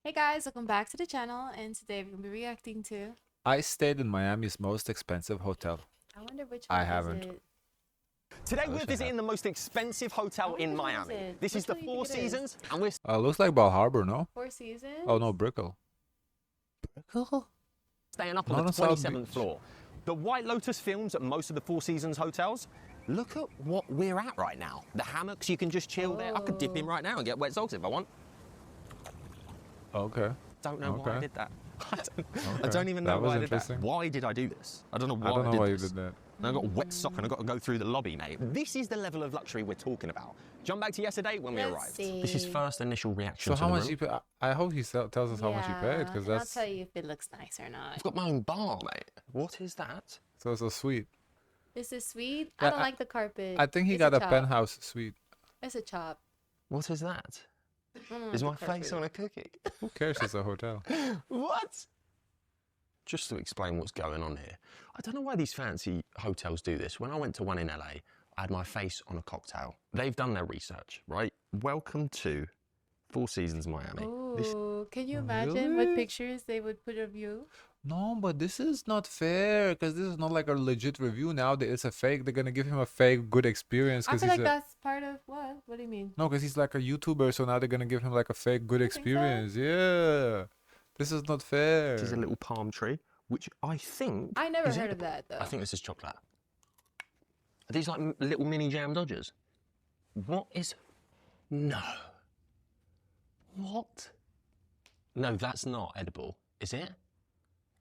Hey guys, welcome back to the channel, and today we're going to be reacting to... I stayed in Miami's most expensive hotel. I wonder which I one haven't. is it? Today we're visiting the most expensive hotel in Miami. This is the Four Seasons, and we're Looks like Bal Harbor, no? Four Seasons? Oh no, Brickell. Brickell? staying up on the 27th floor. The White Lotus films at most of the Four Seasons hotels. Look at what we're at right now. The hammocks, you can just chill there. I could dip in right now and get wet socks if I want. Okay. Don't know why I did that. I Okay. don't even know That was why I did that. interesting. Why did I do this? I don't know why I don't know did why this. you did that. And I got a wet sock and I got to go through the lobby, mate. This is the level of luxury we're talking about. Jump back to yesterday when we Let's arrived. see. This is first initial reaction So to how the much room. you pay? I hope he tells us how much he paid, because and that's I'll tell you if it looks nice or not. I've got my own bar, mate. What is that? so it's a suite. Is this sweet? Yeah, I don't like the carpet. I think he It's got a chop. penthouse suite. It's a chop. What is that? I don't Is like my the face carpet. on a cookie? Who cares? It's a hotel. What? Just to explain what's going on here. I don't know why these fancy hotels do this. When I went to one in LA, I had my face on a cocktail. They've done their research, right? Welcome to Four Seasons Miami. Ooh, can you imagine what pictures they would put of you? No, but this is not fair, because this is not like a legit review. Now that it's a fake, they're gonna give him a fake good experience. I Because feel he's like that's part of what? What do you mean? no, because he's like a YouTuber, so now they're gonna give him like a fake good You think so? experience. Yeah, this is not fair. This is a little palm tree, which I think I never is heard of edible. that though. I think this is chocolate. Are these like little mini jam dodgers? What is... No. What? No, that's not edible, is it?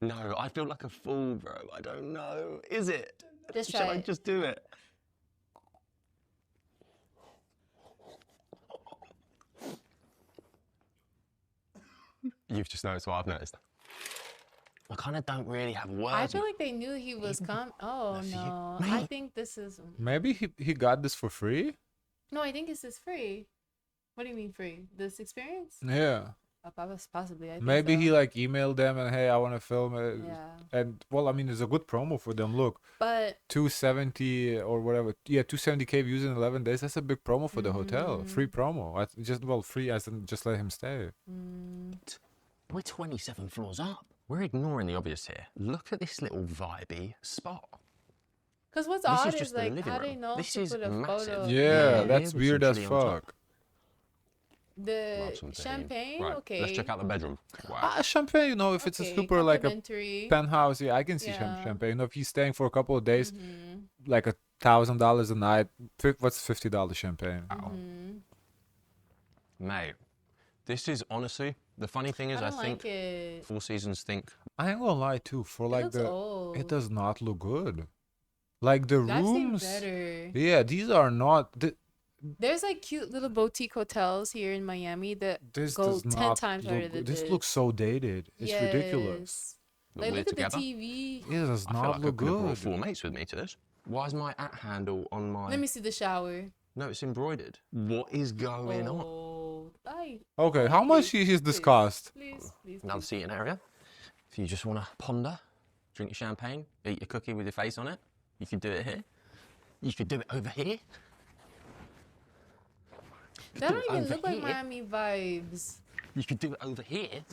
No, I feel like a fool, bro. I don't know. Is it? Just Shall try I it. just do it? You've just noticed what I've noticed. I kind of don't really have words. I feel like they knew he was coming. Oh no, I think this is... Maybe he got this for free. No, I think this is free. What do you mean free? This experience? Yeah. Possibly. I think Maybe so. he like emailed them and hey, I want to film it. Yeah. And well, I mean, it's a good promo for them. Look, But 270 or whatever. Yeah, 270K views in 11 days. That's a big promo for the hotel. Free promo. Free as in just let him stay. We're 27 floors up. We're ignoring the obvious here. Look at this little vibey spot. because what's This odd is is just the like living how they room. know This to is put a massive. photo. Yeah, Yeah, that's with weird some as chili on top. fuck. The Love some tahini. champagne. Right, Okay. let's check out the bedroom. Wow. Champagne, you know, if it's a Okay, super like a complimentary. penthouse, yeah, I can see Yeah. champagne. You know, if he's staying for a couple of days, Mhm. like $1,000 a night, what's $50 champagne? Mhm. Mate, this is honestly, the funny thing is I I don't think like it. Four Seasons think I ain't gonna lie too. For like looks old. it does not look good. Like the I've seen rooms, better. yeah, these are not. There's like cute little boutique hotels here in Miami that This go does 10 not times look better than good. This this. looks so dated. It's ridiculous. Yes. that Like we're look at together. the TV. It does I feel not like I look could have brought good. four mates with me to this. Why is my @ handle on my... Let me see the shower. No, it's embroidered. What is going on? Oh, Okay, how much please, is this cost? please. Another seating area. If you just want to ponder, drink your champagne, eat your cookie with your face on it, you could do it here. You could do it over here. That don't even over look like here. Miami vibes. You could do it over here.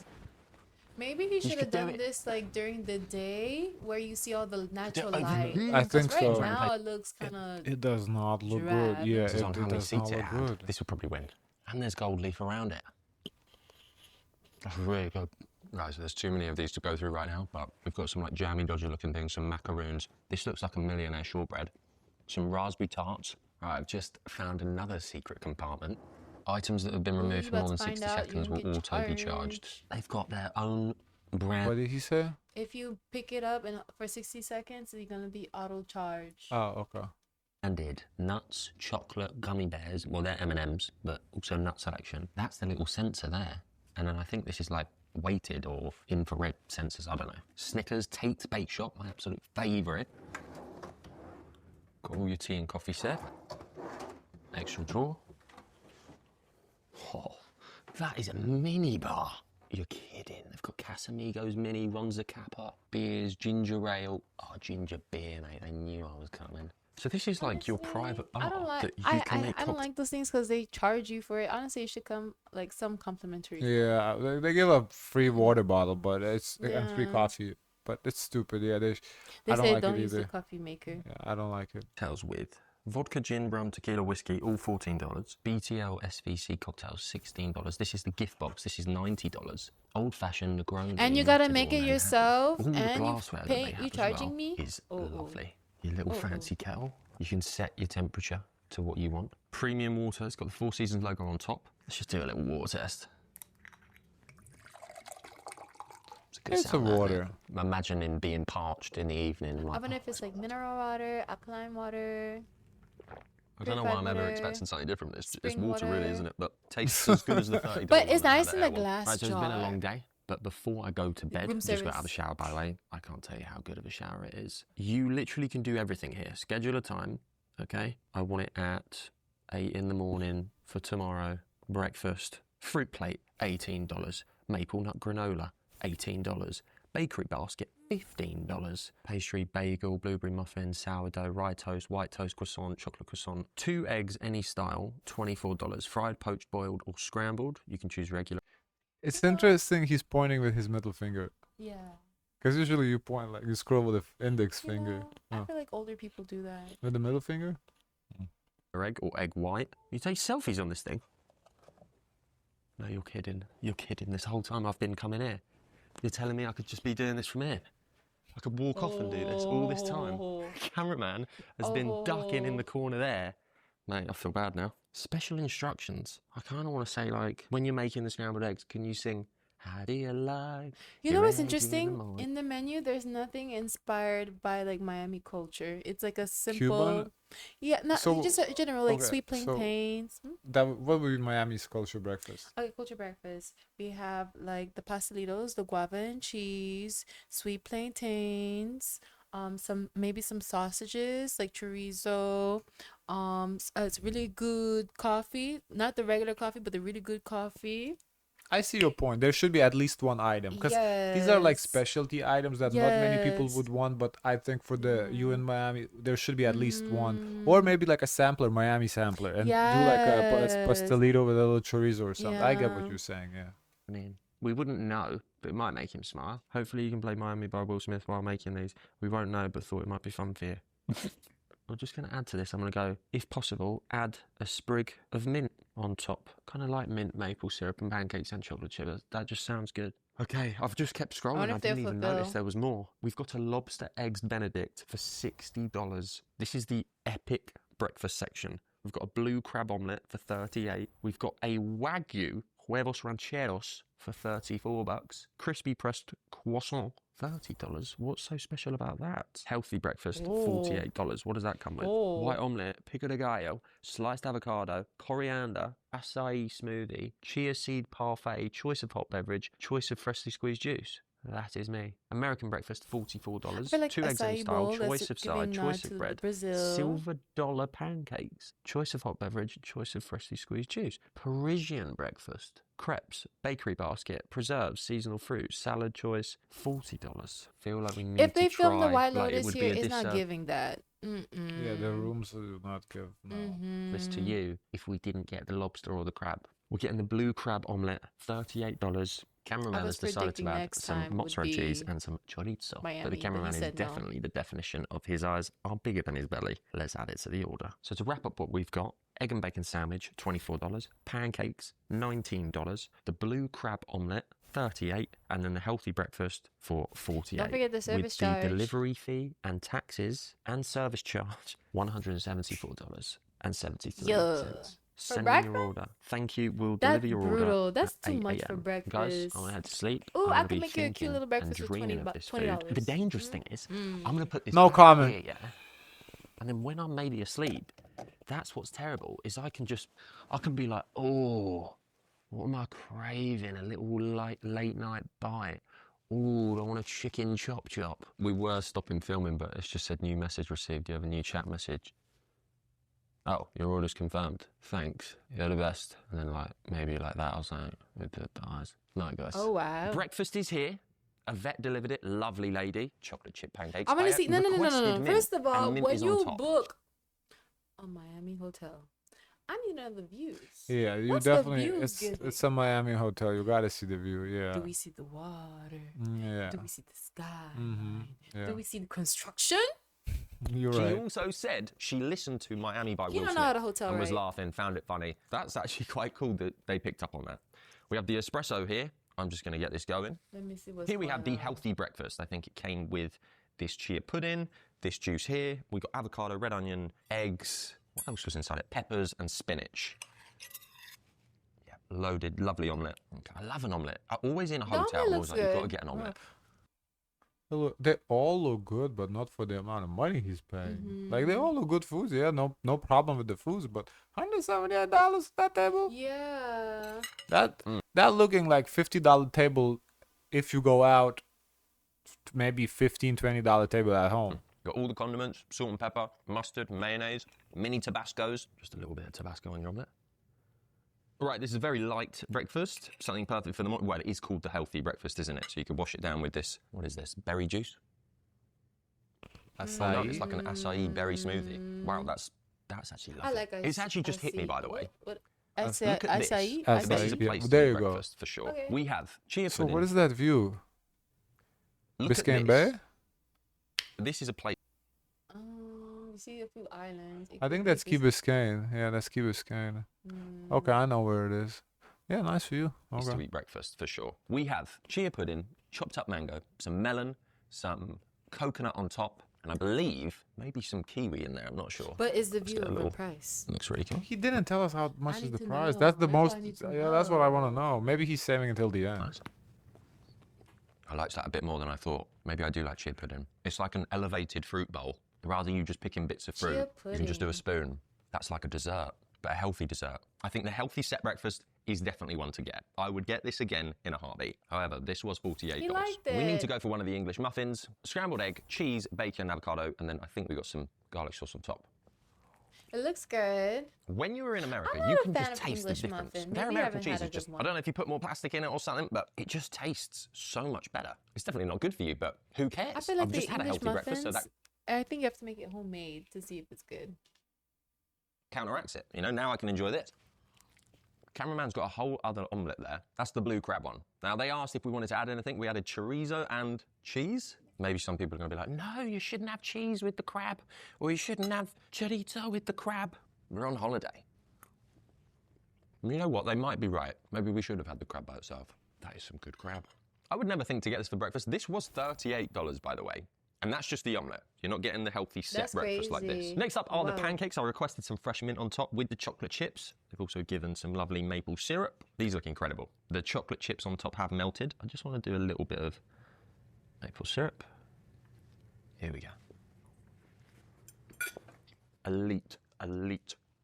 Maybe he should have could do done it. this like during the day where you see all the natural over light. here. I 'Cause think right so. now it looks kind of... It does not look Drab. good. Yeah, This is it on how many does not seats it look had. good. This will probably win. And there's gold leaf around it. That's really good. Right, so there's too many of these to go through right now, but we've got some like jammy dodger looking things, some macaroons. This looks like a millionaire shortbread. Some raspberry tarts. Right, I've just found another secret compartment. Items that have been removed for about more to than find 60 out, seconds you will get auto be charged. charged. They've got their own brand. What did he say? If you pick it up and for 60 seconds, it's gonna be auto charge. Oh, okay. Branded nuts, chocolate, gummy bears. Well, they're M&Ms, but also nut selection. That's the little sensor there. And then I think this is like weighted or infrared sensors. I don't know. Snickers, Tate's Bake Shop, my absolute favourite. Got all your tea and coffee set. Extra drawer. Oh, that is a mini bar. You're kidding. They've got Casamigos Mini, Ronza Kappa, beers, ginger ale. Oh, ginger beer, mate. They knew I was coming. So this is like your Honestly, private I don't bar like. that you I can I, make I don't like those things because they charge you for it. Honestly, it should come like some complimentary. Yeah, they give a free water bottle, but it's and free Yeah. coffee, but it's stupid. Yeah, They I don't say like it don't use the either. coffee maker. Yeah, I don't like it. cocktails with vodka, gin, rum, tequila, whiskey, all $14. BTL, SVC cocktails, $16. This is the gift box. This is $90. Old fashioned, Negroni, And you gotta Matador, make it Manhattan. yourself, All the and you glassware that they pay. You have as charging well me? is Oh, lovely. Your little Oh, oh. fancy kettle. You can set your temperature to what you want. Premium water. It's got the Four Seasons logo on top. Let's just do a little water test. It's a good It's a sound, that, isn't water. it? Imagining being parched in the evening. I'm I like, wonder if it's like mineral water, alkaline water. I don't know why I'm ever water, expecting something different. It's spring water, really, water. isn't it? But tastes as good as the $30. But it's one I nice had in at the Air One. glass Right, so it's been a jar. long day. But before I go to bed, Room just got out of the service. shower, by the way. I can't tell you how good of a shower it is. You literally can do everything here. Schedule a time, okay? I want it at 8 in the morning for tomorrow. Breakfast. Fruit plate, $18. Maple nut granola, $18. Bakery basket, $15. Pastry, bagel, blueberry muffin, sourdough, rye toast, white toast, croissant, chocolate croissant. 2 eggs, any style, $24. Fried, poached, boiled, or scrambled. You can choose regular. It's interesting he's pointing with his middle finger. Yeah. Because usually you point like you scroll with the index You finger. know, I Oh. feel like older people do that. With the middle finger? Egg or egg white. You take selfies on this thing? No, you're kidding. You're kidding. This whole time I've been coming here. You're telling me I could just be doing this from here? I could walk off and do this all this time. Oh. Cameraman has been ducking in the corner there. Mate, I feel bad now. Special instructions. I kind of want to say, like, when you're making the scrambled eggs, can you sing, how do you like You your know what's eggs in the interesting? morning?" In the menu, there's nothing inspired by like Miami culture. It's like a simple, Cuban? yeah, not So- just a general like okay, sweet so- plantains. What would be Miami's culture breakfast? Okay, culture breakfast. We have like the pastelitos, the guava and cheese, sweet plantains, some sausages like chorizo. It's really good coffee, not the regular coffee, but the really good coffee. I see your point. There should be at least one item because these are like Yes. specialty items that not many people Yes. would want. But I think for the you in Miami, there should be at least one, Mm. or maybe like a sampler, Miami sampler, and do like a Yes. pastelito with a little chorizo or something. I get what Yeah. you're saying. Yeah. I mean, we wouldn't know, but it might make him smile. Hopefully you can play Miami by Will Smith while making these. We won't know, but thought it might be fun for you. I'm just going to add to this. I'm going to go, if possible, add a sprig of mint on top. Kind of like mint maple syrup and pancakes and chocolate chip. That just sounds good. Okay, I've just kept scrolling. wonder I if they'll didn't even fulfill. notice there was more. We've got a lobster eggs Benedict for $60. This is the epic breakfast section. We've got a blue crab omelette for $38. We've got a Wagyu huevos rancheros for $34. Crispy pressed croissant, $30. What's so special about that? Healthy breakfast, $48. What does that come with? Oh. White omelette, pico de gallo, sliced avocado, coriander, acai smoothie, chia seed parfait, choice of hot beverage, choice of freshly squeezed juice. That is me. American breakfast, $44. I feel like 2 eggs in acai style, bowl, that's choice of giving side, nod choice to of bread, Brazil. silver dollar pancakes, choice of hot beverage, choice of freshly squeezed juice. Parisian breakfast, crepes, bakery basket, preserves, seasonal fruit, salad choice, $40. Feel like we need If they to film the try, White like, it Lotus would be here, a it's not disserv- giving that. Yeah, the rooms do not give. No. this to you if we didn't get the lobster or the crab. We're getting the blue crab omelette, $38. Cameraman was has decided to predicting add next time some would mozzarella cheese be and some chorizo. Miami, but the but he cameraman is said no. definitely the definition of his eyes are bigger than his belly. Let's add it to the order. So to wrap up what we've got, egg and bacon sandwich, $24. Pancakes, $19. The blue crab omelette, $38, and then the healthy breakfast for $48. Don't forget the service with charge. the delivery fee and taxes and service charge, $174.73. Yeah. Send in breakfast? your order. Thank you. We'll That's deliver your order. brutal. That's at too 8 much for a.m. Guys, breakfast. I'm gonna head to sleep. Ooh, I'm I gonna could be make you a cute thinking little breakfast and for dreaming of $20. this food. The dangerous thing is, I'm gonna put this No back comment. here, yeah? And then when I'm maybe asleep, that's what's terrible. Is I can be like, oh, what am I craving? A little late night bite. Ooh, I want a chicken chop. We were stopping filming, but it's just said new message received. You have a new chat message. Oh, your order's confirmed. Thanks. You're the best. And then maybe like that, I was like, with the eyes. Night, guys. Oh, wow. Breakfast is here. A vet delivered it. Lovely lady. Chocolate chip pancakes. I'm gonna I see. No. requested mint, First of all, and mint when is on you top. book A Miami hotel. I need to know the views. Yeah, you What's the definitely. views giving? It's a Miami hotel. You gotta see the view. Yeah. Do we see the water? Yeah. Do we see the sky? Yeah. Do we see the construction? You're She right. also said she listened to Miami by You Will don't know how Smith to hotel, and was right? laughing, found it funny. That's actually quite cool that they picked up on that. We have the espresso here. I'm just going to get this going. Let me see what's Here we have the going on. healthy breakfast. I think it came with this chia pudding, this juice here. We got avocado, red onion, eggs. What else was inside it? Peppers and spinach. Yeah, loaded, lovely omelette. Okay, I love an omelette. Always in a The hotel, omelette I'm looks always like, you've got to good. get an omelette. They all look good, but not for the amount of money he's paying. Like they all look good foods. Yeah, no problem with the foods, but $178 that table. Yeah. That looking like $50 table if you go out. Maybe $15-20 table at home. Got all the condiments, salt and pepper, mustard, mayonnaise, mini Tabascos. Just a little bit of Tabasco on your omelette. Right, this is a very light breakfast, something perfect for the morning. Well, it is called the healthy breakfast, isn't it? So you can wash it down with this, what is this, berry juice? Oh, no, it's like an acai berry smoothie. Wow, that's actually lovely. I like It's actually just hit me, by the way. What? Look at this. Acai? Acai. This is a Yeah, place to there eat you go. breakfast, for sure. Okay. We have chia So pudding. what is that view? Look at Biscayne this. Bay? This is a place. You see a few islands. It I could think be that's Key Biscayne. Yeah, that's Key Biscayne. Okay, I know where it is. Yeah, nice view. Is to Okay. eat breakfast for sure. We have chia pudding, chopped up mango, some melon, some coconut on top, and I believe maybe some kiwi in there. I'm not sure. But is the Just view a a good little- price? Looks really cool. He didn't tell us how much I is need the to price. know. That's the That's what most. I need to Yeah, that's what I want to know. know. Maybe he's saving until the end. Nice. I liked that a bit more than I thought. Maybe I do like chia pudding. It's like an elevated fruit bowl. Rather than you just picking bits of fruit, Chia you can just do a pudding. spoon. That's like a dessert, but a healthy dessert. I think the healthy set breakfast is definitely one to get. I would get this again in a heartbeat. However, this was $48. He liked We need it. to go for one of the English muffins, scrambled egg, cheese, bacon, avocado, and then I think we got some garlic sauce on top. It looks good. When you were in America, I'm you not a can fan just of taste the English difference. muffin. Their Maybe I American haven't had cheese a is good just, one. I don't know if you put more plastic in it or something, but it just tastes so much better. It's definitely not good for you, but who cares? I feel like I've the just had a English healthy breakfast, so muffins. that I think you have to make it homemade to see if it's good. counteracts it. You know, now I can enjoy this. Cameraman's got a whole other omelette there. That's the blue crab one. Now, they asked if we wanted to add anything. We added chorizo and cheese. Maybe some people are going to be like, no, you shouldn't have cheese with the crab, or you shouldn't have chorizo with the crab. We're on holiday. You know what? They might be right. Maybe we should have had the crab by itself. That is some good crab. I would never think to get this for breakfast. This was $38, by the way. And that's just the omelette. You're not getting the healthy set That's breakfast like this. crazy. Next up are the Wow. pancakes. I requested some fresh mint on top with the chocolate chips. They've also given some lovely maple syrup. These look incredible. The chocolate chips on top have melted. I just want to do a little bit of maple syrup. Here we go. Elite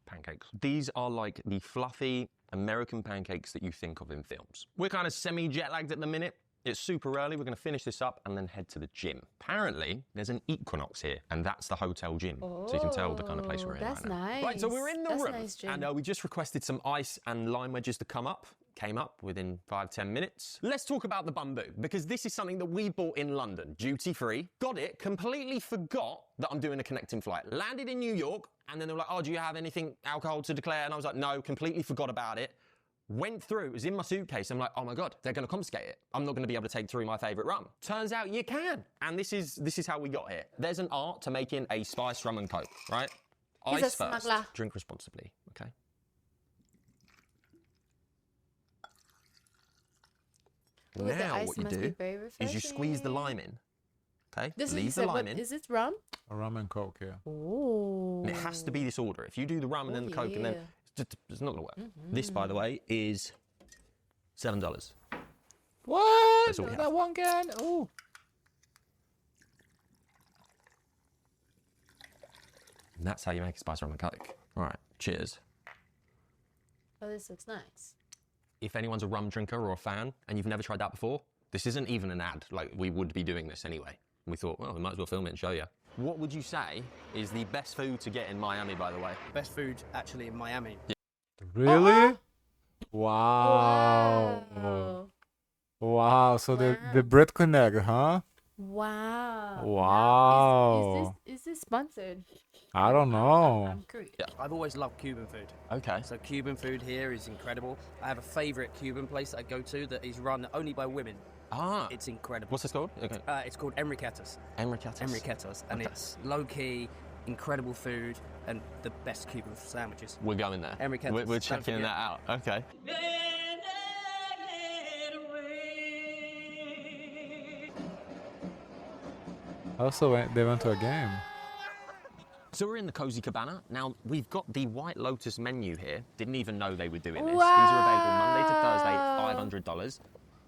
pancakes. These are like the fluffy American pancakes that you think of in films. We're kind of semi-jet lagged at the minute. It's super early. We're going to finish this up and then head to the gym. Apparently, there's an Equinox here, and that's the hotel gym. So you can tell the kind of place we're in That's right now. nice. Right, so we're in the That's a room, nice gym. and we just requested some ice and lime wedges to come up. Came up within 5-10 minutes. Let's talk about the bamboo, because this is something that we bought in London, duty free. Got it, completely forgot that I'm doing a connecting flight. Landed in New York, and then they were like, oh, do you have anything alcohol to declare? And I was like, no, completely forgot about it. Went through, it was in my suitcase. I'm like, oh my God, they're gonna confiscate it. I'm not gonna be able to take through my favorite rum. Turns out you can. And this is how we got here. There's an art to making a spiced rum and coke, right? He's a Ice first, smuggler. drink responsibly, okay? Ooh, the Now ice what you must be do very is you squeeze the refreshing. lime in, okay? This is Leave you the said, lime what, in. is it rum? A rum and coke, yeah. Oh. And it has to be this order. If you do the rum and then the coke and then, it's not gonna work. This, by the way, is $7. What? That's all we have. That one can? Oh. And that's how you make a spiced rum and coke. All right, cheers. Oh, this looks nice. If anyone's a rum drinker or a fan and you've never tried that before, this isn't even an ad. Like, we would be doing this anyway. We thought, well, we might as well film it and show you. What would you say is the best food to get in Miami, by the way? Best food actually in Miami. Really? Wow. Wow. Wow. So the Wow. Brit Connect, huh? Wow. Wow. Now, is this sponsored? I don't know. I'm curious. I've always loved Cuban food. Okay. So Cuban food here is incredible. I have a favourite Cuban place I go to that is run only by women. Ah. It's incredible. What's this called? Okay. It's called Enriquetas. Enriquetas. Enriquetas. And Okay. it's low-key, incredible food, and the best Cuban sandwiches. We're going there. Enriquetas. We're Don't checking forget. that out. Okay. Also, they went to a game. So we're in the Cozy Cabana. Now, we've got the White Lotus menu here. Didn't even know they were doing this. These are available Monday to Thursday, $500.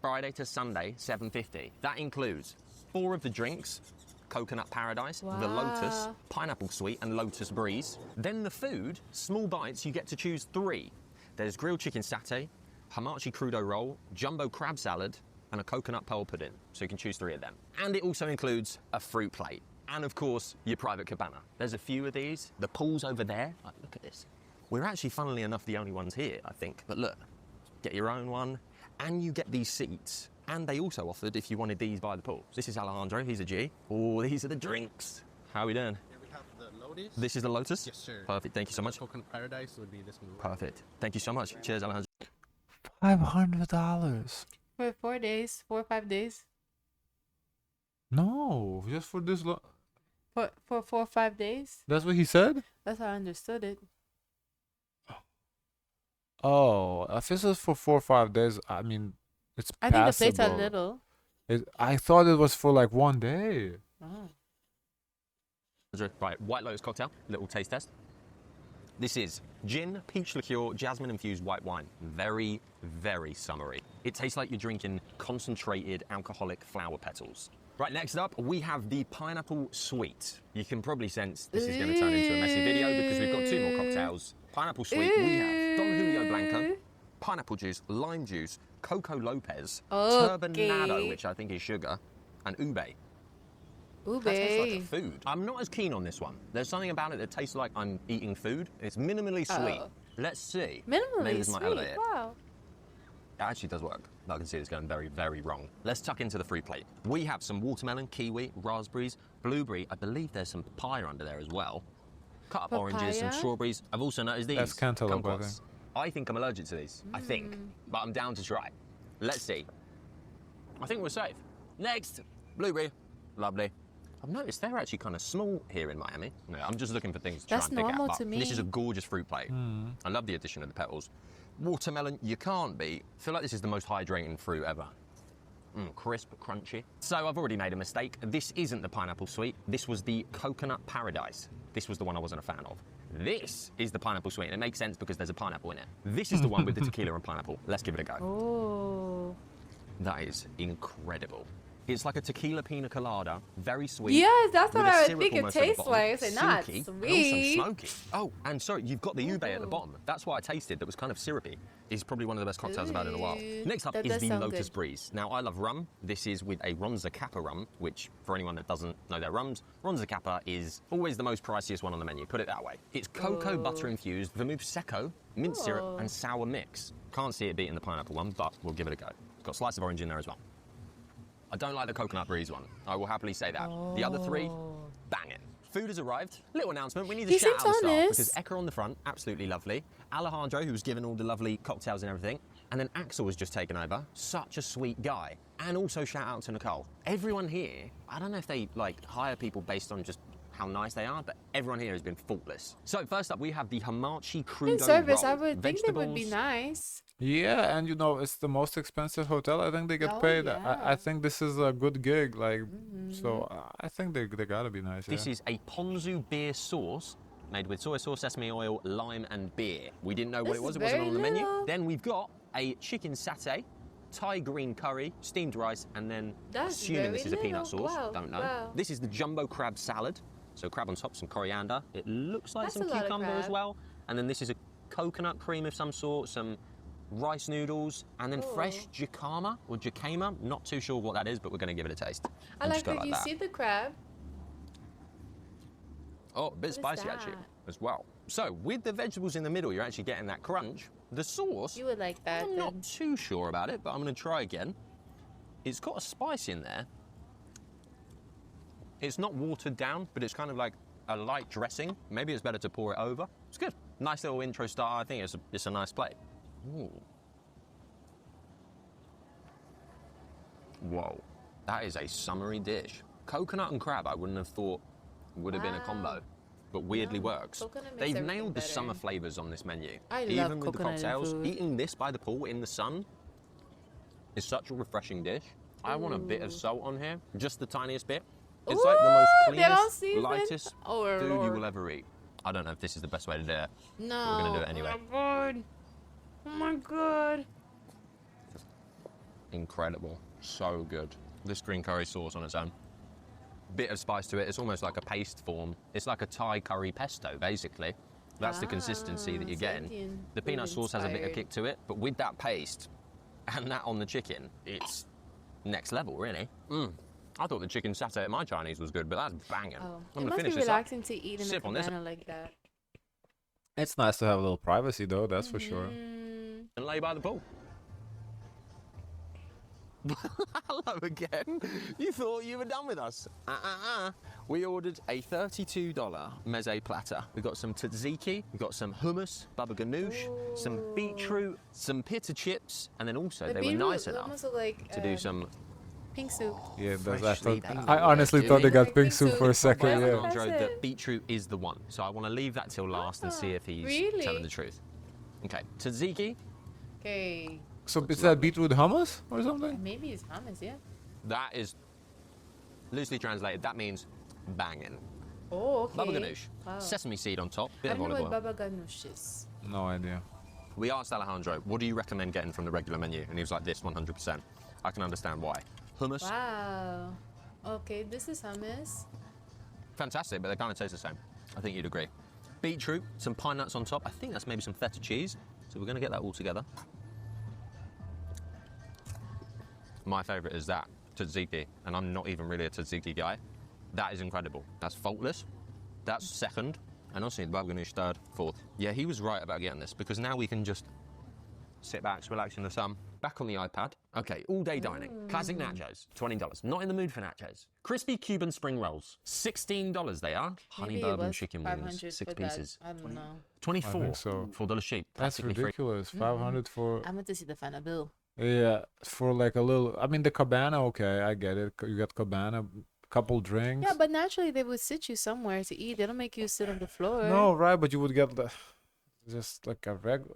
Friday to Sunday, $750. That includes 4 of the drinks, Coconut Paradise, the Lotus, Wow. Pineapple Sweet, and Lotus Breeze. Then the food, small bites, you get to choose 3. There's grilled chicken satay, hamachi crudo roll, jumbo crab salad, and a coconut pearl pudding. So you can choose 3 of them. And it also includes a fruit plate. And of course, your private cabana. There's a few of these. The pool's over there. Like, look at this. We're actually, funnily enough, the only ones here, I think. But look, get your own one. And you get these seats. And they also offered if you wanted these by the pool. This is Alejandro, he's a G. Oh, these are the drinks. How are we doing? Here we have the Lotus. This is the Lotus? Yes, sir. Perfect, thank you so much. Coconut Paradise would be this one. Perfect. Thank you so much. Cheers, Alejandro. $500. For 4 days, 4 or 5 days. No, just for this. For 4 or 5 days. That's what he said. That's how I understood it. Oh, if this is for 4 or 5 days, I mean, it's I think the plates are passable. little. I thought it was for like 1 day. Oh. Right, White Lotus cocktail, little taste test. This is gin, peach liqueur, jasmine infused white wine. Very, very summery. It tastes like you're drinking concentrated alcoholic flower petals. Right, next up, we have the pineapple sweet. You can probably sense this is going to turn into a messy video because we've got 2 more cocktails. Pineapple sweet, we have Don Julio Blanco, pineapple juice, lime juice, Coco Lopez, turbinado, which I think is sugar, and ube. Ube. That tastes like a food. I'm not as keen on this one. There's something about it that tastes like I'm eating food. It's minimally sweet. Oh. Let's see. Minimally Maybe this might sweet. elevate it. Wow. It actually does work. I can see it's going very, very wrong. Let's tuck into the fruit plate. We have some watermelon, kiwi, raspberries, blueberry. I believe there's some papaya under there as well. Cut up oranges, some Papaya? strawberries. I've also noticed these. That's cantaloupe, I kumquats. think. I think I'm allergic to these. I think. But I'm down to try. Let's see. I think we're safe. Next, blueberry. Lovely. I've noticed they're actually kind of small here in Miami. No, I'm just looking for things to That's try and pick normal out. to But this is a me. gorgeous fruit plate. I love the addition of the petals. Watermelon, you can't beat. I feel like this is the most hydrating fruit ever. Crisp, crunchy. So I've already made a mistake. This isn't the pineapple sweet. This was the coconut paradise. This was the one I wasn't a fan of. This is the pineapple sweet, and it makes sense because there's a pineapple in it. This is the one with the tequila and pineapple. Let's give it a go. Oh. That is incredible. It's like a tequila pina colada, very sweet. Yes, that's with what a I would syrup think it almost at the tastes bottom, like. It's not silky, sweet. And also smoky. Oh, and sorry, you've got the ube at the bottom. That's what I tasted that was kind of syrupy. It's probably one of the best cocktails I've had in a while. Ooh, Next up that is does the sound Lotus good. Breeze. Now, I love rum. This is with a Ronza Kappa rum, which, for anyone that doesn't know their rums, Ronza Kappa is always the most priciest one on the menu, put it that way. It's cocoa butter infused, vermouth secco, mint syrup, and sour mix. Can't see it beating the pineapple one, but we'll give it a go. It's got a slice of orange in there as well. I don't like the coconut breeze one. I will happily say that. The other 3, banging. Food has arrived. Little announcement. We need to He shout out seems the staff honest. because Eka on the front, absolutely lovely. Alejandro, who's given all the lovely cocktails and everything. And then Axel has just taken over. Such a sweet guy. And also shout out to Nicole. Everyone here, I don't know if they hire people based on just how nice they are, but everyone here has been faultless. So first up, we have the hamachi crudo In service, roll. I would think they would be Vegetables, nice. Yeah, and it's the most expensive hotel. I think they get Oh, paid. yeah. I think this is a good gig. So I think they gotta be nice. This yeah. is a ponzu beer sauce made with soy sauce, sesame oil, lime, and beer. We didn't know what This it was. is It wasn't very on the menu. little. Then we've got a chicken satay, Thai green curry, steamed rice, and then That's assuming very this is a peanut little. sauce, Wow, don't know. wow. This is the jumbo crab salad. So crab on top, some coriander. It looks like That's some a lot of cucumber as crab. well. And then this is a coconut cream of some sort, some rice noodles, and then fresh jicama or jicama. Not too sure what that is, but we're going to give it a taste. I And like just go that you that. see the crab. Oh, a bit is spicy actually that? as well. So with the vegetables in the middle, you're actually getting that crunch. The sauce, You would like that. I'm not then. too sure about it, but I'm going to try again. It's got a spice in there. It's not watered down, but it's kind of like a light dressing. Maybe it's better to pour it over. It's good. Nice little intro starter. I think it's a nice plate. Ooh. Whoa, that is a summery dish. Coconut and crab, I wouldn't have thought would have been a combo, but weirdly works. Coconut makes They've everything nailed the better. summer flavors on this menu. I Even love with the coconut in cocktails, food. eating this by the pool in the sun is such a refreshing dish. I want a bit of salt on here, just the tiniest bit. It's like the most Ooh, they don't cleanest, season? lightest Oh, food you Lord. will ever eat. I don't know if this is the best way to do it. No. We're gonna do it anyway. Oh my god. Oh my god. Incredible, so good. This green curry sauce on its own. Bit of spice to it. It's almost like a paste form. It's like a Thai curry pesto, basically. That's the consistency that you're getting. Indian The peanut food sauce has a bit of inspired. kick to it, but with that paste and that on the chicken, it's next level, really. I thought the chicken satay at my Chinese was good, but that's banging. Oh. I'm It gonna must be finish this up. relaxing to eat in a Sip on this. cabana like that. It's nice to have a little privacy, though. That's for sure. And lay by the pool. Hello again. You thought you were done with us. We ordered a $32 meze platter. We got some tzatziki, we got some hummus, baba ganoush, some beetroot, some pita chips, and then also The they were beetroot nice enough almost look like to do some pink soup. Yeah, that's, Freshly I honestly thought they got Like pink pink soup soup. for a second. That's Yeah. Alejandro That's that it. beetroot is the one. So I want to leave that till last and see if he's really? telling the truth. Okay, tzatziki, Okay. So is that beetroot hummus or something? Maybe it's hummus, yeah. that is loosely translated, that means banging. Oh, okay. Baba ganoush, Wow. sesame seed on top, bit I of don't know olive what oil. baba ganoush is. No idea. We asked Alejandro, what do you recommend getting from the regular menu? And he was like, this 100%. I can understand why. Hummus, Wow. Okay, this is hummus. fantastic, but they kind of taste the same. I think you'd agree. Beetroot, some pine nuts on top. I think that's maybe some feta cheese. So we're going to get that all together. My favourite is that, tzatziki. And I'm not even really a tzatziki guy. That is incredible. That's faultless. That's second. And honestly, the baba ganoush third, fourth. Yeah, he was right about getting this because now we can just sit back, relax in the sun. Back on the iPad. Okay, all day dining. Classic nachos, $20. Not in the mood for nachos. Crispy Cuban spring rolls, $16 they are. Honey Maybe it bourbon was chicken 500 wings, for 6 that. pieces. I don't know. 24 I think so. $4 cheap. That's practically free. ridiculous. 500 for I went to see the final bill. yeah, for like a little. I mean, the cabana. Okay, I get it. You got cabana, couple drinks. Yeah, but naturally they would sit you somewhere to eat. They don't make you sit on the floor. No, right? But you would get just like a regular.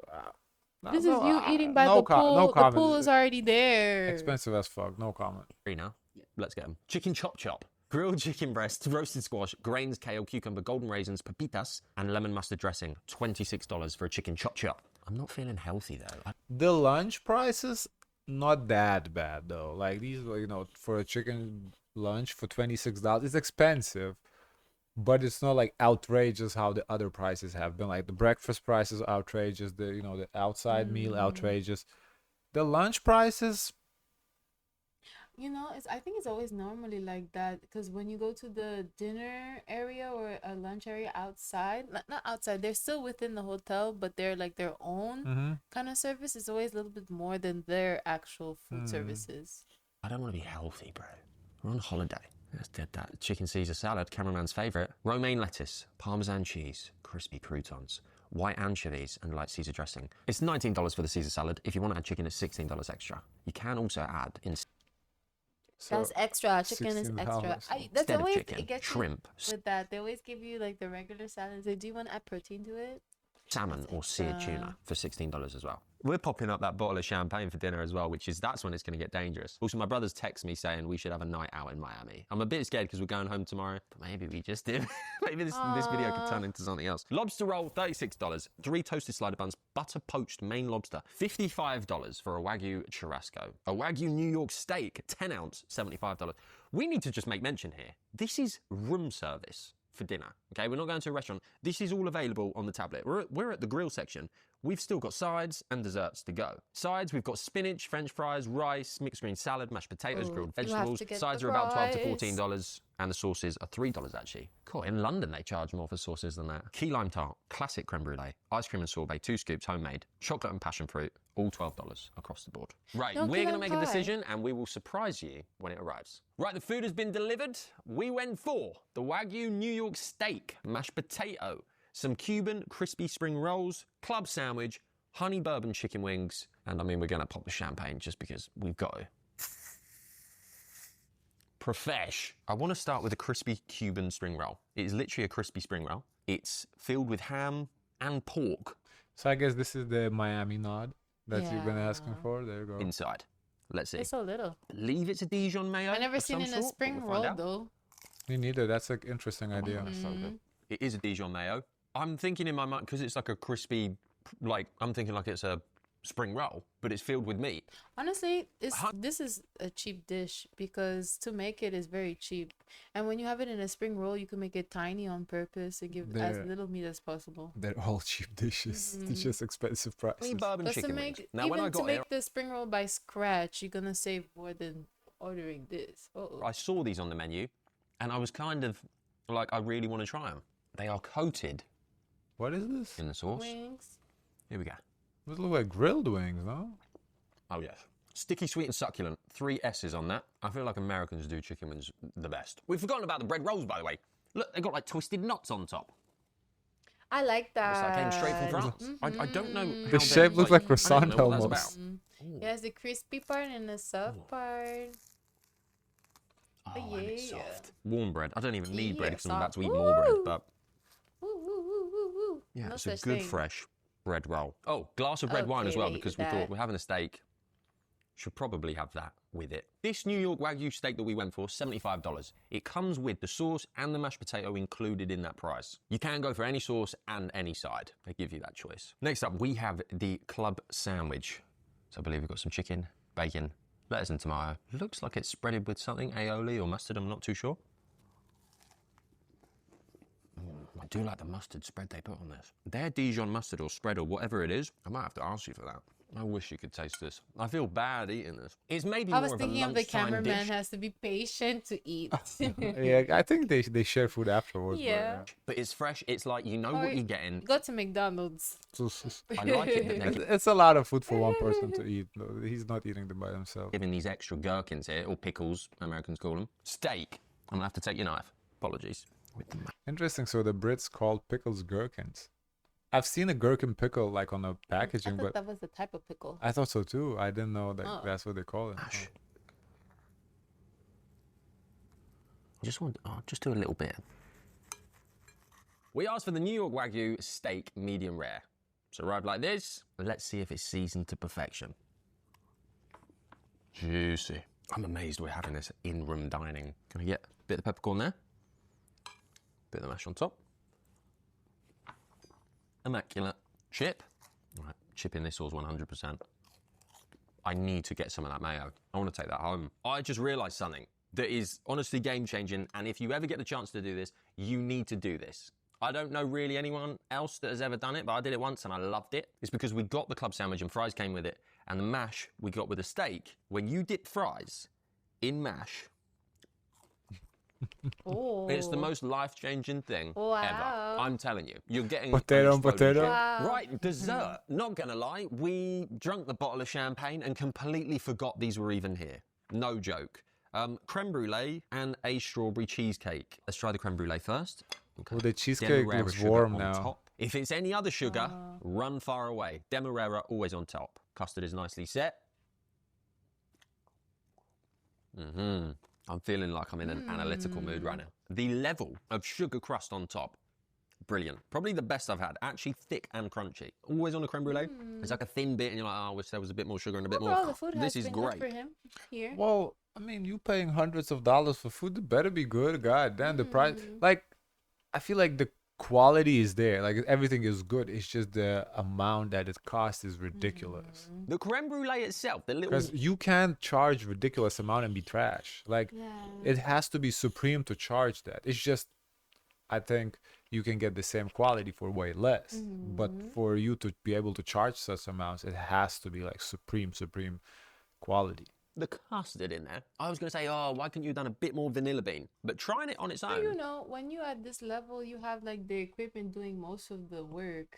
This is you eating by no the co- pool. no the comment. pool is already there. Expensive as fuck. No comment. Free now. Let's get them. Chicken chop chop. Grilled chicken breast, roasted squash, grains, kale, cucumber, golden raisins, pepitas, and lemon mustard dressing. $26 for a chicken chop chop. I'm not feeling healthy though. The lunch prices not that bad though. Like these, for a chicken lunch for $26, it's expensive, but it's not like outrageous how the other prices have been. Like the breakfast prices outrageous, the outside meal outrageous. The lunch prices, I think it's always normally like that because when you go to the dinner area or a lunch area outside, not outside, they're still within the hotel, but they're like their own kind of service. It's always a little bit more than their actual food services. I don't want to be healthy, bro. We're on holiday. Let's get that. Chicken Caesar salad, cameraman's favourite. Romaine lettuce, Parmesan cheese, crispy croutons, white anchovies, and light Caesar dressing. It's $19 for the Caesar salad. If you want to add chicken, it's $16 extra. You can also add so That's extra. Chicken is extra. $16. That's instead of always chicken, it gets you shrimp, with that. They always give you like the regular salads. They do want to add protein to it. salmon or seared extra. tuna for $16 as well. We're popping up that bottle of champagne for dinner as well, that's when it's going to get dangerous. Also, my brother's text me saying we should have a night out in Miami. I'm a bit scared because we're going home tomorrow, but maybe we just did. Maybe this video could turn into something else. Lobster roll, $36. 3 toasted slider buns, butter poached Maine lobster, $55 for a Wagyu churrasco. A Wagyu New York steak, 10 ounce, $75. We need to just make mention here. This is room service for dinner. Okay, we're not going to a restaurant. This is all available on the tablet. We're at the grill section. we've still got sides and desserts to go. Sides, we've got spinach, French fries, rice, mixed green salad, mashed potatoes, Ooh, grilled you have vegetables. to get Sides the are about $12 to fries. $14, and the sauces are $3 actually. Cool. In London, they charge more for sauces than that. Key lime tart, classic creme brulee, ice cream and sorbet, 2 scoops, homemade, chocolate and passion fruit, all $12 across the board. Right, No we're key going to lime make a pie. decision, and we will surprise you when it arrives. Right, the food has been delivered. We went for the Wagyu New York steak, mashed potato, some Cuban crispy spring rolls, club sandwich, honey bourbon chicken wings, and I mean, we're going to pop the champagne just because we've got to. Profesh. I want to start with a crispy Cuban spring roll. It is literally a crispy spring roll. It's filled with ham and pork So I guess this is the Miami nod that you've been asking Yeah. for. There you go. inside. Let's see. It's so little. Believe it's a Dijon mayo. I never of seen some it in a sort, but spring we'll roll find out. though. Me neither. That's an interesting Oh my idea. God, that's so good. It is a Dijon mayo. I'm thinking in my mind, because it's like a crispy, like, I'm thinking like it's a spring roll, but it's filled with meat. Honestly, this is a cheap dish because to make it is very cheap. And when you have it in a spring roll, you can make it tiny on purpose and give as There. little meat as possible. They're all cheap dishes. It's just expensive prices. Honey bourbon But to chicken make wings. Now, when I even to got here, make the spring roll by scratch, you're gonna save more than ordering this. Oh, I saw these on the menu, and I was kind of like, I really want to try them. They are coated What is this? in the sauce. wings. Here we go. Those look like grilled wings, no? Oh, yes. Sticky, sweet, and succulent. 3 S's on that. I feel like Americans do chicken wings the best. We've forgotten about the bread rolls, by the way. Look, they've got like twisted nuts on top. I like It's like that. came straight from France. I don't know. Mm-hmm. how The they're- shape looks like I don't croissant know what that's almost. about. It has the crispy part and the soft part. Oh, and it's yeah. soft. Warm bread. I don't even need bread Yeah, because I'm about to soft. eat more bread, Woo! but Woo, woo, woo, woo, woo. yeah, No it's a such good thing. fresh bread roll. Oh, glass of red wine as Okay, well they eat because with we thought that. we're having a steak. Should probably have that with it. This New York Wagyu steak that we went for, $75. It comes with the sauce and the mashed potato included in that price. You can go for any sauce and any side. They give you that choice. Next up, we have the club sandwich. So I believe we've got some chicken, bacon, lettuce and tomato. Looks like it's spreaded with something, aioli or mustard, I'm not too sure. I do like the mustard spread they put on this. Their Dijon mustard or spread or whatever it is, I might have to ask you for that. I wish you could taste this. I feel bad eating this. It's maybe I more was of a thinking of the lunchtime cameraman dish, has to be patient to eat. Yeah, I think they share food afterwards. but Yeah. but it's fresh. It's like you know Or what you're getting. Go to McDonald's. I like it that they're It's a lot of food for one person to eat. though. He's not eating them by himself. giving these extra gherkins here, or pickles, Americans call them. Steak. I'm gonna have to take your knife. Apologies. With the Interesting. So the Brits called pickles gherkins. I've seen a gherkin pickle like on a I packaging, thought but that was the type of pickle. I thought so too. I didn't know that Oh. that's what they call it. mash. I'll just do a little bit. We asked for the New York Wagyu steak medium rare. It's arrived like this. Let's see if it's seasoned to perfection. Juicy. I'm amazed we're having this in-room dining. Can I get a bit of the peppercorn there? Bit of the mash on top. Immaculate. Chip. All right, chip in this sauce 100%. I need to get some of that mayo. I want to take that home. I just realised something that is honestly game-changing, and if you ever get the chance to do this, you need to do this. I don't know really anyone else that has ever done it, but I did it once and I loved it. It's because we got the club sandwich and fries came with it, and the mash we got with the steak. When you dip fries in mash, Oh. it's the most life-changing thing ever. Wow. I'm telling you. You're getting Potato an and exploding potato. treat. Wow. Right, dessert. Not gonna lie, we drank the bottle of champagne and completely forgot these were even here. No joke. Creme brulee and a strawberry cheesecake. Let's try the creme brulee first. Okay. Oh, the cheesecake Demerara looks sugar warm on now. top. If it's any other sugar, run far away. Demerara always on top. Custard is nicely set. I'm feeling like I'm in an analytical mood right now. The level of sugar crust on top, brilliant. Probably the best I've had. Actually thick and crunchy. Always on a creme brulee. It's like a thin bit and you're like, oh, I wish there was a bit more sugar and a bit more. Overall, the food This has is been good great. for him here. Well, I mean, you paying hundreds of dollars for food, it better be good. God damn, the price. Like, I feel like the quality is there. Like, everything is good. It's just the amount that it costs is ridiculous. The creme brulee itself, the little. Because you can't charge ridiculous amount and be trash. Like, Yeah. it has to be supreme to charge that. It's just I think you can get the same quality for way less. But for you to be able to charge such amounts, it has to be like supreme quality. The custard in there. I was going to say, oh, why couldn't you have done a bit more vanilla bean? But trying it on its But own. you know, when you at this level, you have like the equipment doing most of the work.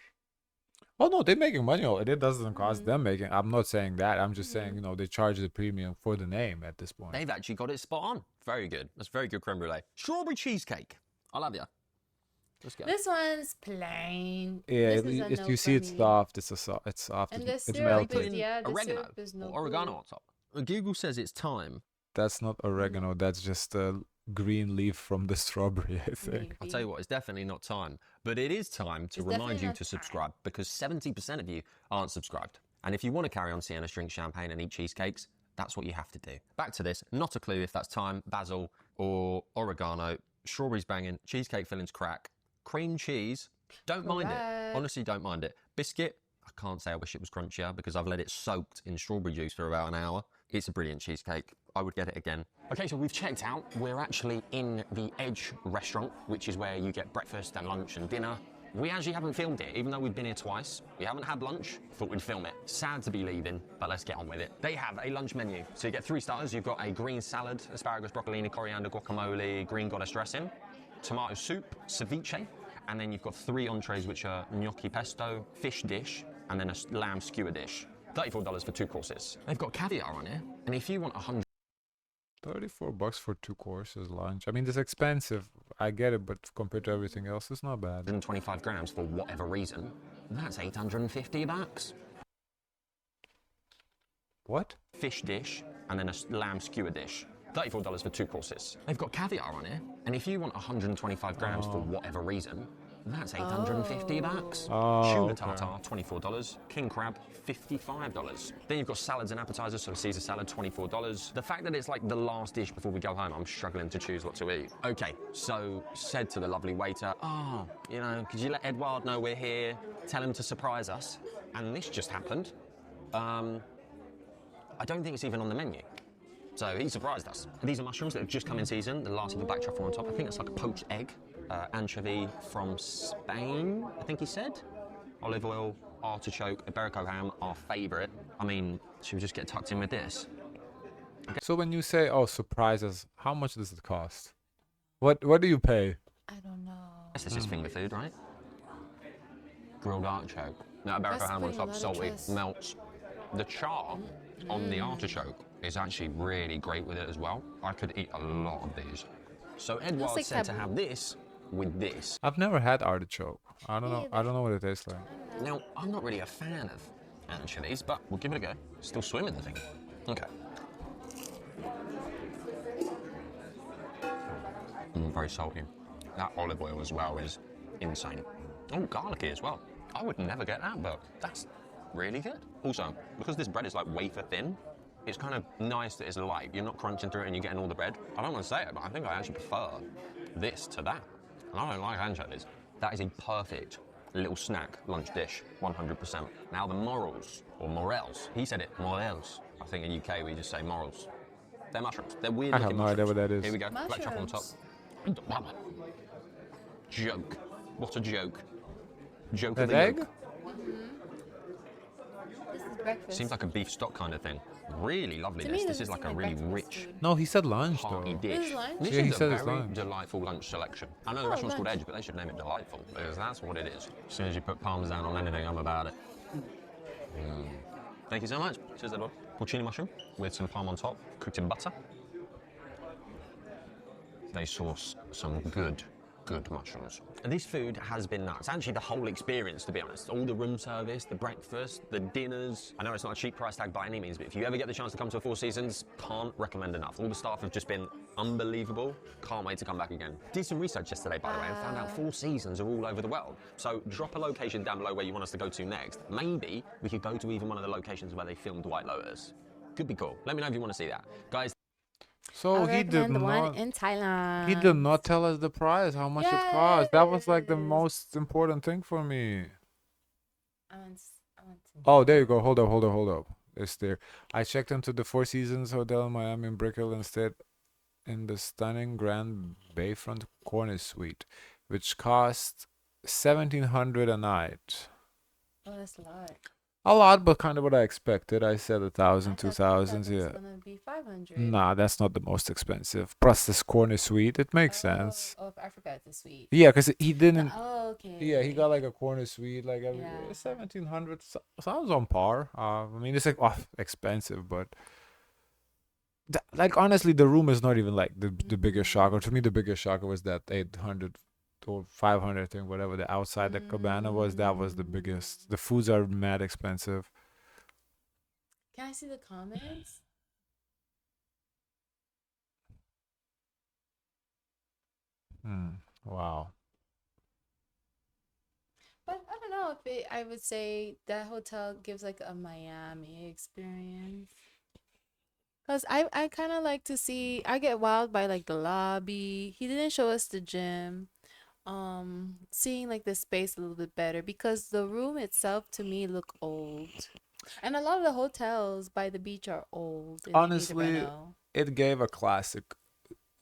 Oh no, they're making money. It doesn't cost them making. I'm not saying that. I'm just saying, they charge the premium for the name at this point. They've actually got it spot on. Very good. That's very good creme brulee. Strawberry cheesecake. I love you. Let's go. This one's plain. Yeah, This at is a least no you see for it's me. soft. It's soft. And It's the syrup melted. is, yeah, the Oregano syrup is no or oregano good. on top. Google says it's time. That's not oregano. That's just a green leaf from the strawberry, I think. I'll tell you what, it's definitely not time. But it is time to It's remind definitely you not to time. subscribe because 70% of you aren't subscribed. And if you want to carry on seeing us drink champagne and eat cheesecakes, that's what you have to do. Back to this. Not a clue if that's thyme, basil, or oregano. Strawberries banging, cheesecake fillings crack, cream cheese. Don't mind it. Correct. Honestly, don't mind it. Biscuit. I can't say I wish it was crunchier because I've let it soaked in strawberry juice for about an hour. It's a brilliant cheesecake. I would get it again. Okay, so we've checked out. We're actually in the Edge restaurant, which is where you get breakfast and lunch and dinner. We actually haven't filmed it, even though we've been here twice. We haven't had lunch. Thought we'd film it. Sad to be leaving, but let's get on with it. They have a lunch menu. So you get 3 starters. You've got a green salad, asparagus, broccolini, coriander, guacamole, green goddess dressing, tomato soup, ceviche, and then you've got 3 entrees, which are gnocchi pesto, fish dish, and then a lamb skewer dish. $34 for 2 courses. They've got caviar on here, and if you want 34 bucks for 2 courses lunch. I mean, it's expensive. I get it, but compared to everything else, it's not bad. 125 grams for whatever reason, that's 850 bucks. What? Fish dish, and then a lamb skewer dish. $34 for 2 courses. They've got caviar on here, and if you want 125 grams for whatever reason, that's 850 bucks. Oh, Tuna okay. tartare, $24. King crab, $55. Then you've got salads and appetizers, so Caesar salad, $24. The fact that it's like the last dish before we go home, I'm struggling to choose what to eat. Okay, so said to the lovely waiter, could you let Edward know we're here? Tell him to surprise us. And this just happened. I don't think it's even on the menu. So he surprised us. These are mushrooms that have just come in season. The last of the black truffle on top. I think it's like a poached egg. Anchovy from Spain, I think he said. Olive oil, artichoke, Iberico ham, our favourite. I mean, should we just get tucked in with this? So when you say, surprise us, how much does it cost? What do you pay? I don't know. This is finger food, right? Grilled artichoke. Now, Iberico That's ham on putting a top, lot of salty, trust. melts. The char on the artichoke is actually really great with it as well. I could eat a lot of these. So Edward like said to taboo. have this with this. I've never had artichoke. I don't know. I don't know what it tastes like. Now, I'm not really a fan of anchovies, but we'll give it a go. Still swimming, the thing. Okay. Very salty. That olive oil as well is insane. Oh, garlicky as well. I would never get that, but that's really good. Also, because this bread is like wafer thin, it's kind of nice that it's light. You're not crunching through it and you're getting all the bread. I don't want to say it, but I think I actually prefer this to that. And I don't like anchovies. That is a perfect little snack lunch dish, 100%. Now the morels, or morels. He said it, morels. I think in UK we just say morels. They're mushrooms. They're weird I have looking no mushrooms. idea what that is. Here we go, black truffle on top. Joke. What a joke. Joke That of the egg? yolk. This is breakfast. Seems like a beef stock kind of thing. Really lovely To this. me, it This is doesn't like a seem really breakfast rich, food. No, he said lunch hearty though. dish. This is lunch? This Yeah, he is said a it's very lunch. delightful lunch selection. I know the restaurant's called lunch. Edge, but they should name it Delightful because that's what it is. As soon as you put parmesan on anything, I'm about it. Thank you so much. Cheers, Edward. Porcini mushroom with some parm on top, cooked in butter. They source some good mushrooms. And this food has been nuts. Actually, the whole experience, to be honest. All the room service, the breakfast, the dinners. I know it's not a cheap price tag by any means, but if you ever get the chance to come to a Four Seasons, can't recommend enough. All the staff have just been unbelievable. Can't wait to come back again. Did some research yesterday, by the way, and found out Four Seasons are all over the world. So drop a location down below where you want us to go to next. Maybe we could go to even one of the locations where they filmed White Lotus. Could be cool. Let me know if you want to see that. Guys, So I he did recommend the one not. in Thailand. He did not tell us the price, how much it cost. That was like the Yes. most important thing for me. I want to. Oh, there you go. Hold up. It's there. I checked into the Four Seasons Hotel in Miami in Brickell and stayed in the stunning Grand Bayfront Cornice Suite. which cost 1,700 a night. Oh, that's a lot. A lot, but kind of what I expected. I said I 1,000, thought 2,000. that was Yeah. gonna be 500. Nah, that's not the most expensive. Plus this corner suite, it makes Oh, sense. oh, I forgot the suite. Yeah, because he didn't. Oh, Yeah, he okay. got like a corner suite, like every Yeah. 1,700 sounds on par. I mean, it's like expensive, but like honestly, the room is not even like the biggest shocker. To me, the biggest shocker was that 800 or 500 thing, whatever the outside the cabana was. That was the biggest. The foods are mad expensive. Can I see the comments? Wow. But I don't know if I would say that hotel gives like a Miami experience. Cause I kind of like to see. I get wild by like the lobby. He didn't show us the gym. Seeing like the space a little bit better because the room itself to me look old, and a lot of the hotels by the beach are old in Honestly, Reno. it gave a classic,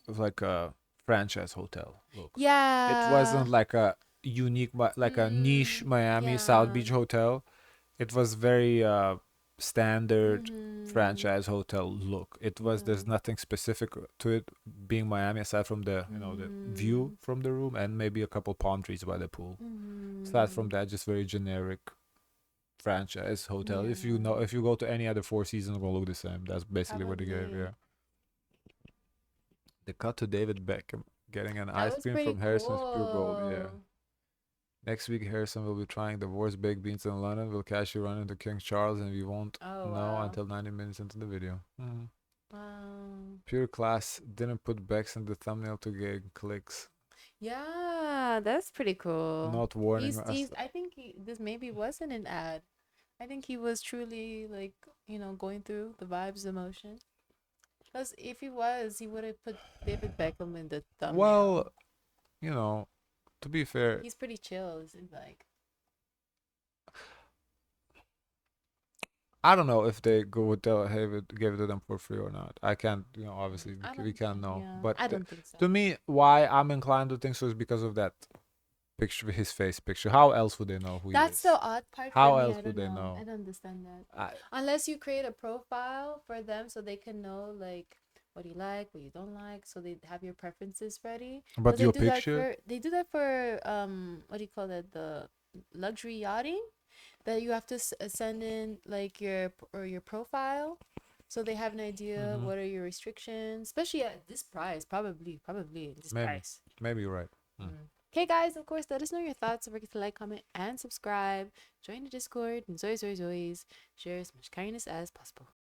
like a franchise hotel look. It Yeah. wasn't like a unique, like a niche Miami South Yeah. Beach hotel. It was very standard Mm-hmm. franchise hotel look. It was there's Yeah. nothing specific to it being Miami aside from the the Mm-hmm. view from the room and maybe a couple palm trees by the pool. Aside Mm-hmm. from that, just very generic franchise hotel. Yeah. If you go to any other Four Seasons, it's gonna look the same. That's basically what they gave. Probably. Yeah. The cut to David Beckham getting an That ice was cream pretty from Harrison's Pure Gold. Yeah. cool. Next week, Harrison will be trying the worst baked beans in London. We'll catch you run into King Charles, and we won't Oh know wow. until 90 minutes into the video. Wow. Pure class. Didn't put Bex in the thumbnail to get clicks. Yeah, that's pretty cool. Not warning us. He's I think this maybe wasn't an ad. I think he was truly like, going through the vibes, emotion. Because if he was, he would have put David Beckham in the thumbnail. Well, to be fair, He's pretty chill, it seems like. I don't know if they go with give it to them for free or not. I can't, obviously I we don't can't think, know. yeah. But I don't think so. to me, why I'm inclined to think so is because of that picture, his face picture. How else would they know who he That's is? the odd part for How me. else I would don't they know. know? I don't understand that. I, Unless you create a profile for them so they can know like what you like, what you don't like, so they have your preferences ready. but your picture, They do that for what do you call that, the luxury yachting, that you have to send in like your profile so they have an idea what are your restrictions, especially at this price, probably this maybe, price. maybe you're right. Okay, guys, of course, let us know your thoughts. Don't forget to like, comment, and subscribe. Join the Discord, and Zoe, share as much kindness as possible.